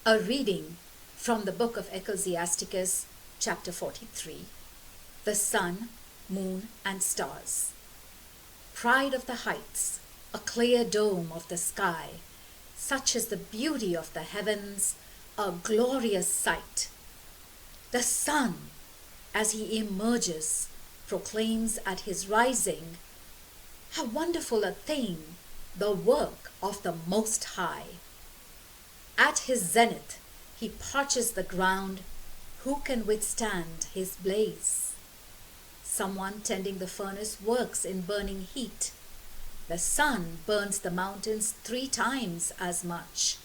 A reading from the book of Ecclesiasticus, chapter 43. The sun, moon, and stars. Pride of the heights, a clear dome of the sky, such is the beauty of the heavens, a glorious sight. The sun, as he emerges, proclaims at his rising, how wonderful a thing, the work of the Most High. At his zenith, he parches the ground. Who can withstand his blaze? Someone tending the furnace works in burning heat. The sun burns the mountains 3 times as much,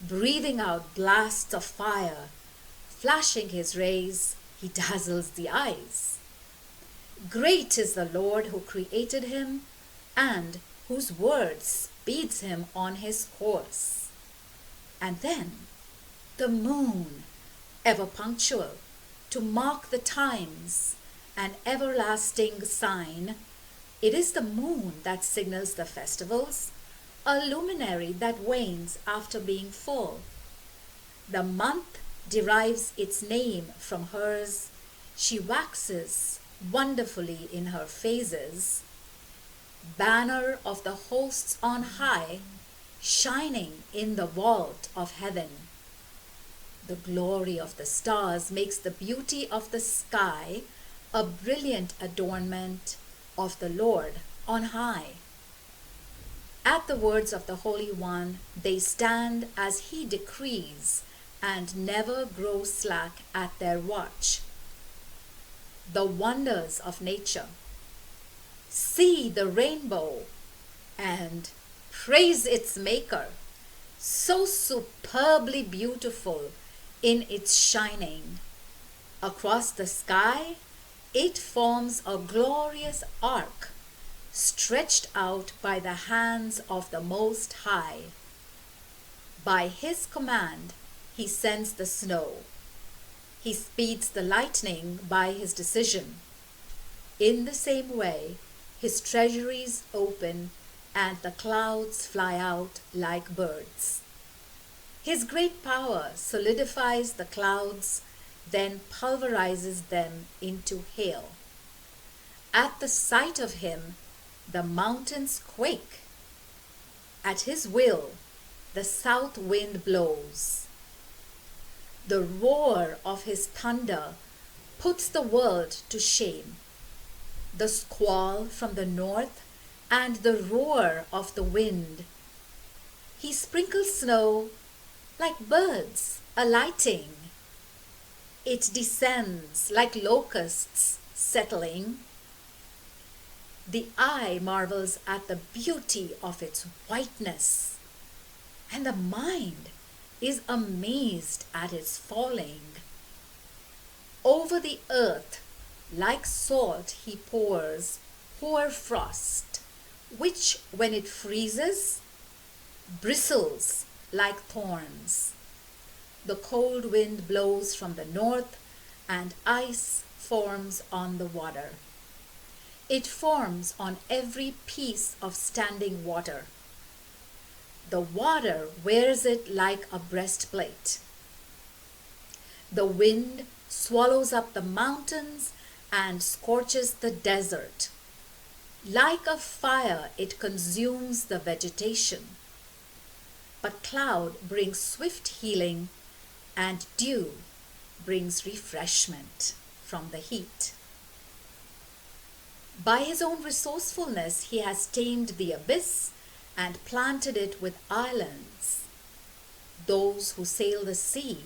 breathing out blasts of fire. Flashing his rays, he dazzles the eyes. Great is the Lord who created him, and whose word speeds him on his course. And then the moon, ever punctual, to mark the times, an everlasting sign. It is the moon that signals the festivals, a luminary that wanes after being full. The month derives its name from hers. She waxes wonderfully in her phases. Banner of the hosts on high, shining in the vault of heaven. The glory of the stars makes the beauty of the sky a brilliant adornment of the Lord on high. At the words of the Holy One, they stand as he decrees and never grow slack at their watch. The wonders of nature. See the rainbow and praise its maker, so superbly beautiful in its shining. Across the sky, it forms a glorious arc, stretched out by the hands of the Most High. By his command, he sends the snow. He speeds the lightning by his decision. In the same way, his treasuries open and the clouds fly out like birds. His great power solidifies the clouds, then pulverizes them into hail. At the sight of him, the mountains quake. At his will, the south wind blows. The roar of his thunder puts the world to shame. The squall from the north and the roar of the wind. He sprinkles snow like birds alighting. It descends like locusts settling. The eye marvels at the beauty of its whiteness, and the mind is amazed at its falling. Over the earth, like salt, he pours hoar frost, which, when it freezes, bristles like thorns. The cold wind blows from the north, and ice forms on the water. It forms on every piece of standing water. The water wears it like a breastplate. The wind swallows up the mountains and scorches the desert. Like a fire, it consumes the vegetation. But cloud brings swift healing, and dew brings refreshment from the heat. By his own resourcefulness, he has tamed the abyss and planted it with islands. Those who sail the sea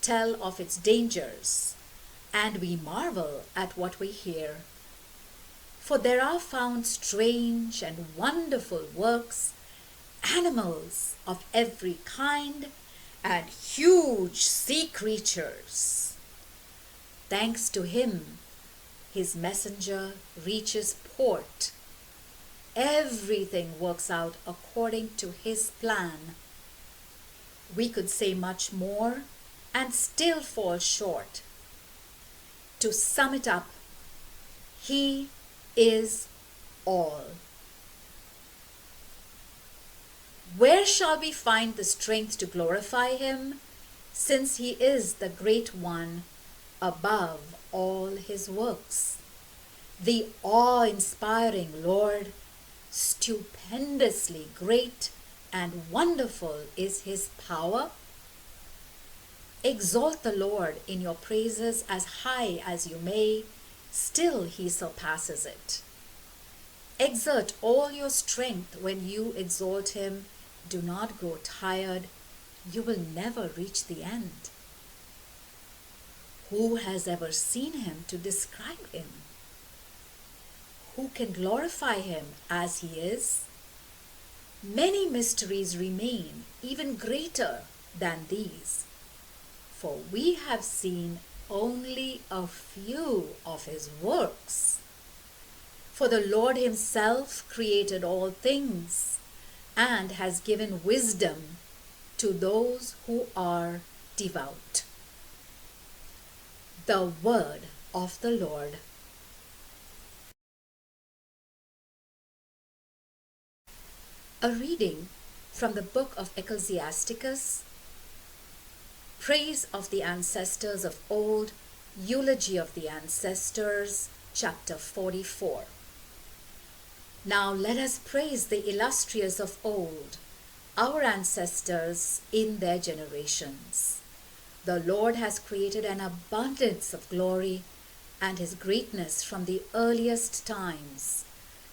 tell of its dangers, and we marvel at what we hear. For there are found strange and wonderful works, animals of every kind, and huge sea creatures. Thanks to him, his messenger reaches port. Everything works out according to his plan. We could say much more and still fall short. To sum it up, he is all. Where shall we find the strength to glorify him? since he is the great one above all his works. The awe-inspiring Lord, stupendously great and wonderful is his power. Exalt the Lord in your praises as high as you may, still he surpasses it. Exert all your strength when you exalt him. Do not grow tired. You will never reach the end. Who has ever seen him to describe him? Who can glorify him as he is? Many mysteries remain, even greater than these, for we have seen only a few of his works. For the Lord himself created all things and has given wisdom to those who are devout. The word of the Lord. A reading from the book of Ecclesiasticus, Praise of the Ancestors of Old, Eulogy of the Ancestors, chapter 44. Now let us praise the illustrious of old, our ancestors in their generations. The Lord has created an abundance of glory and his greatness from the earliest times.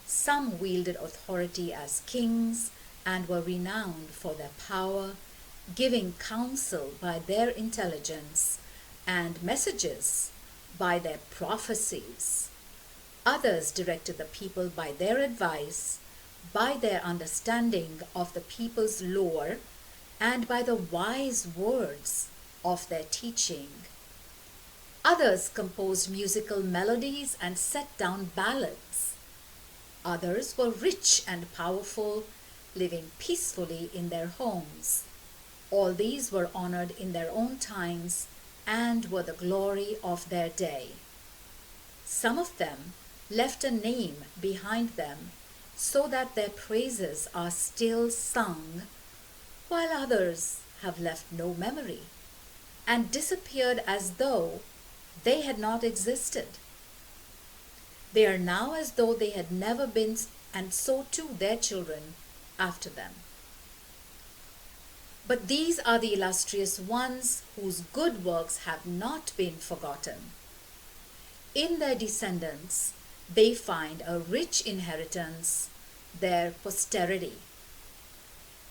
Some wielded authority as kings and were renowned for their power, giving counsel by their intelligence and messages by their prophecies. Others directed the people by their advice, by their understanding of the people's lore, and by the wise words of their teaching. Others composed musical melodies and set down ballads. Others were rich and powerful, living peacefully in their homes. All these were honored in their own times and were the glory of their day. Some of them left a name behind them so that their praises are still sung, while others have left no memory and disappeared as though they had not existed. They are now as though they had never been, and so too their children after them. But these are the illustrious ones whose good works have not been forgotten. In their descendants, they find a rich inheritance, their posterity.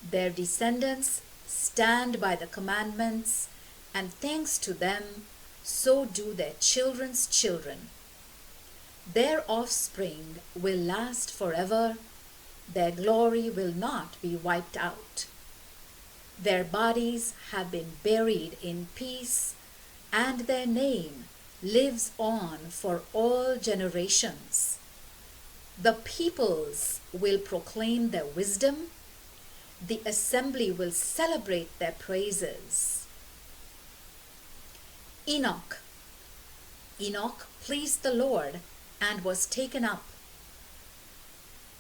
Their descendants stand by the commandments, and thanks to them, so do their children's children. Their offspring will last forever. Their glory will not be wiped out. Their bodies have been buried in peace, and their name lives on for all generations. The peoples will proclaim their wisdom. The assembly will celebrate their praises. Enoch. Enoch pleased the Lord and was taken up,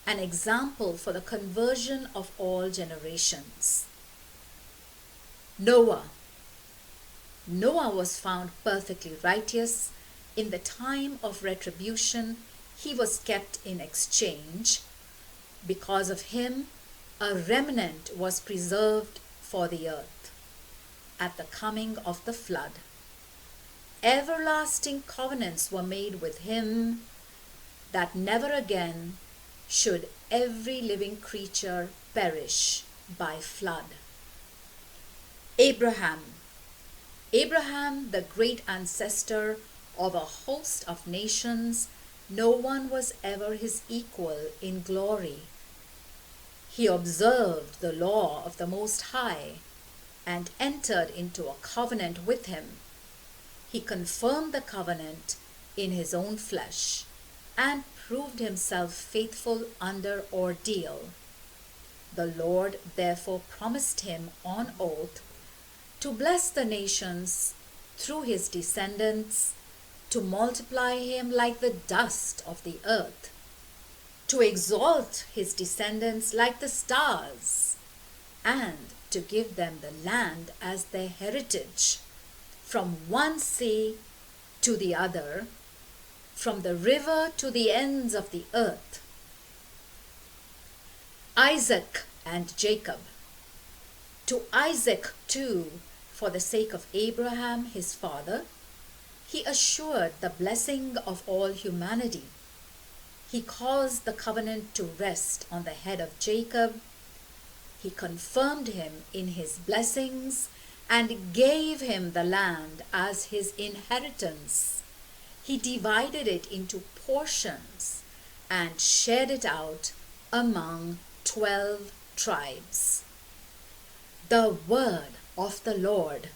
an example for the conversion of all generations. Noah. Noah was found perfectly righteous. In the time of retribution, he was kept in exchange. Because of him, a remnant was preserved for the earth at the coming of the flood. Everlasting covenants were made with him, that never again should every living creature perish by flood. Abraham. Abraham, the great ancestor of a host of nations, no one was ever his equal in glory. He observed the law of the Most High and entered into a covenant with him. He confirmed the covenant in his own flesh and proved himself faithful under ordeal. The Lord therefore promised him on oath to bless the nations through his descendants, to multiply him like the dust of the earth, to exalt his descendants like the stars, and to give them the land as their heritage, from one sea to the other, from the river to the ends of the earth. Isaac and Jacob. To Isaac too, for the sake of Abraham his father, he assured the blessing of all humanity. He caused the covenant to rest on the head of Jacob. He confirmed him in his blessings and gave him the land as his inheritance. He divided it into portions and shared it out among 12 tribes. The word of the Lord.